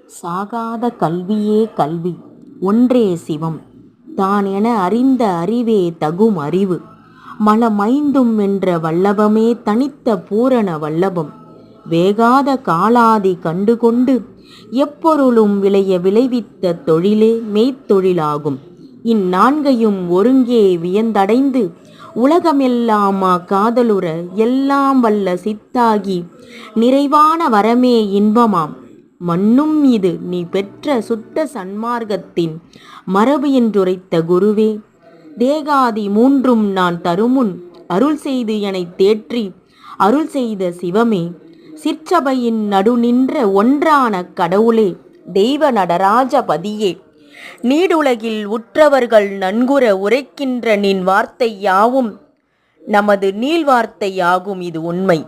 சாகாத கல்வியே கல்வி ஒன்றே சிவம் தான் என அறிந்த அறிவே தகும் அறிவு மலமைந்தும் என்ற வல்லபமே தனித்த பூரண வல்லபம் வேகாத காலாதி கண்டுகொண்டு எப்பொருளும் விளைய விளைவித்த தொழிலே மெய்த்தொழிலாகும். இந்நான்கையும் ஒருங்கே வியந்தடைந்து உலகமெல்லாம் காதலுற எல்லாம் வல்ல சித்தாகி நிறைவான வரமே இன்பமாம். மன்னும் இது நீ பெற்ற சுத்த சன்மார்க்கத்தின் மரபு என்றுரைத்த குருவே, தேகாதி மூன்றும் நான் தருமுன் அருள் செய்து எனைத் தேற்றி அருள் செய்த சிவமே, சிற்சபையின் நடு நின்ற ஒன்றான கடவுளே, தெய்வ நடராஜபதியே, நீடுலகில் உற்றவர்கள் நன்குற உரைக்கின்ற நின் வார்த்தை யாவும் நமது நீள்வார்த்தையாகும். இது உண்மை.